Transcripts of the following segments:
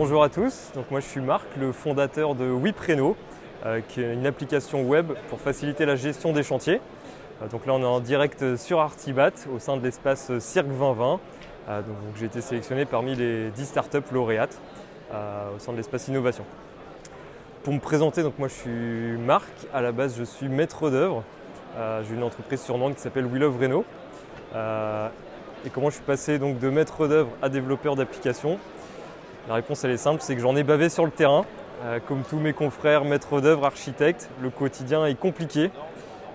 bonjour à tous. Donc moi je suis Marc, le fondateur de WePreno, qui est une application web pour faciliter la gestion des chantiers. Donc là on est en direct sur Artibat au sein de l'espace Cirque 2020. Donc j'ai été sélectionné parmi les 10 startups lauréates au sein de l'espace innovation. Pour me présenter, donc moi je suis Marc, à la base je suis maître d'œuvre. J'ai une entreprise sur Nantes qui s'appelle We Love Reno. Et comment je suis passé donc de maître d'œuvre à développeur d'application? La réponse elle est simple, c'est que j'en ai bavé sur le terrain. Comme tous mes confrères maîtres d'œuvre, architectes, le quotidien est compliqué.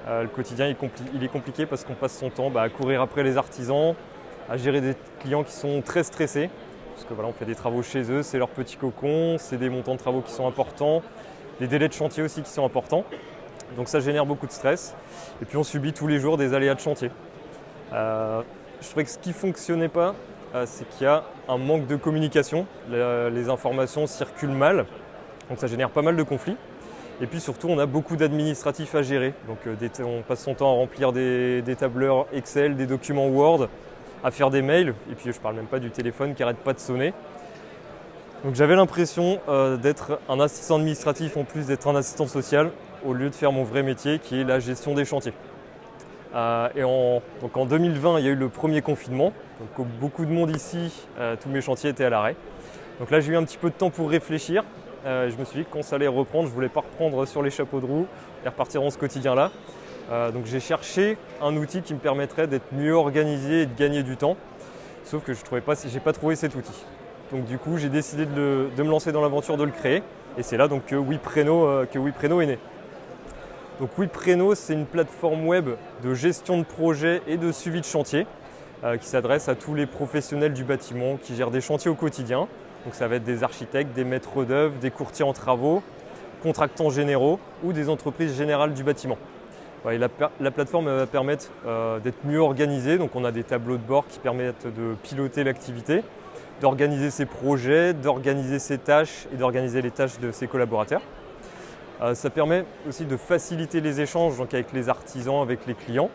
Le quotidien il est compliqué parce qu'on passe son temps à courir après les artisans, à gérer des clients qui sont très stressés. Parce que voilà, on fait des travaux chez eux, c'est leur petit cocon, c'est des montants de travaux qui sont importants, des délais de chantier aussi qui sont importants. Donc ça génère beaucoup de stress. Et puis on subit tous les jours des aléas de chantier. Je trouvais que ce qui ne fonctionnait pas, c'est qu'il y a un manque de communication. Les informations circulent mal, donc ça génère pas mal de conflits. Et puis surtout, on a beaucoup d'administratifs à gérer. Donc on passe son temps à remplir des tableurs Excel, des documents Word, à faire des mails. Et puis je ne parle même pas du téléphone qui n'arrête pas de sonner. Donc j'avais l'impression d'être un assistant administratif en plus d'être un assistant social, au lieu de faire mon vrai métier qui est la gestion des chantiers. Donc en 2020, il y a eu le premier confinement. Donc comme beaucoup de monde ici, tous mes chantiers étaient à l'arrêt. Donc là, j'ai eu un petit peu de temps pour réfléchir. Je me suis dit que quand ça allait reprendre, je ne voulais pas reprendre sur les chapeaux de roue et repartir dans ce quotidien-là. Donc j'ai cherché un outil qui me permettrait d'être mieux organisé et de gagner du temps. Sauf que je n'ai pas trouvé cet outil. Donc du coup, j'ai décidé de me lancer dans l'aventure de le créer. Et c'est là donc, que WePreno est né. Donc WePreno, c'est une plateforme web de gestion de projet et de suivi de chantier qui s'adresse à tous les professionnels du bâtiment qui gèrent des chantiers au quotidien. Donc ça va être des architectes, des maîtres d'œuvre, des courtiers en travaux, contractants généraux ou des entreprises générales du bâtiment. Et la plateforme va permettre d'être mieux organisée. Donc on a des tableaux de bord qui permettent de piloter l'activité, d'organiser ses projets, d'organiser ses tâches et d'organiser les tâches de ses collaborateurs. Ça permet aussi de faciliter les échanges donc avec les artisans, avec les clients,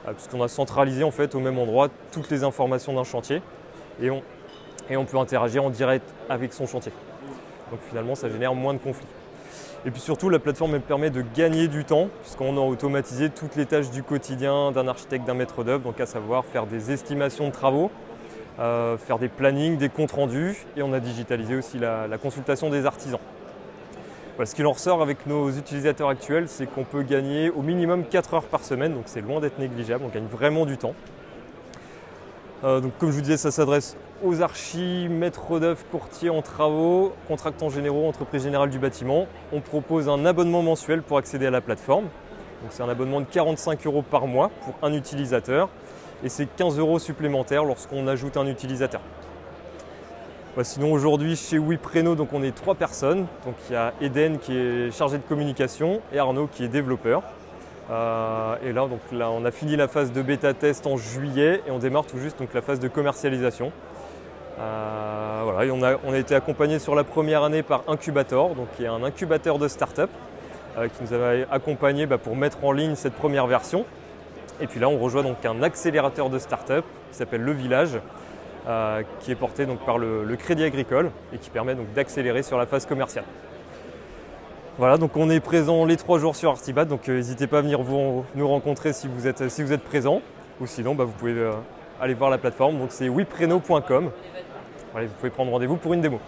puisqu'on a centralisé en fait au même endroit toutes les informations d'un chantier et on peut interagir en direct avec son chantier. Donc finalement, ça génère moins de conflits. Et puis surtout, la plateforme elle permet de gagner du temps, puisqu'on a automatisé toutes les tâches du quotidien d'un architecte, d'un maître d'œuvre, donc à savoir faire des estimations de travaux, faire des plannings, des comptes rendus, et on a digitalisé aussi la consultation des artisans. Voilà, ce qu'il en ressort avec nos utilisateurs actuels, c'est qu'on peut gagner au minimum 4 heures par semaine, donc c'est loin d'être négligeable, on gagne vraiment du temps. Donc comme je vous disais, ça s'adresse aux archis, maîtres d'œuvre, courtiers en travaux, contractants généraux, entreprises générales du bâtiment. On propose un abonnement mensuel pour accéder à la plateforme. Donc c'est un abonnement de 45 € par mois pour un utilisateur et c'est 15 € supplémentaires lorsqu'on ajoute un utilisateur. Sinon aujourd'hui chez WePreno, donc on est 3 personnes. Donc il y a Eden qui est chargé de communication et Arnaud qui est développeur. Et là on a fini la phase de bêta test en juillet et on démarre tout juste donc la phase de commercialisation. Et on a été accompagné sur la première année par Incubator, donc qui est un incubateur de start-up qui nous avait accompagné pour mettre en ligne cette première version. Et puis là on rejoint donc un accélérateur de start-up qui s'appelle Le Village. Qui est porté donc par le Crédit Agricole et qui permet donc d'accélérer sur la phase commerciale. Voilà, donc on est présent les 3 jours sur Artibat, donc n'hésitez pas à venir nous rencontrer si vous êtes présent, ou sinon vous pouvez aller voir la plateforme, donc c'est wepreno.com. Voilà, vous pouvez prendre rendez-vous pour une démo.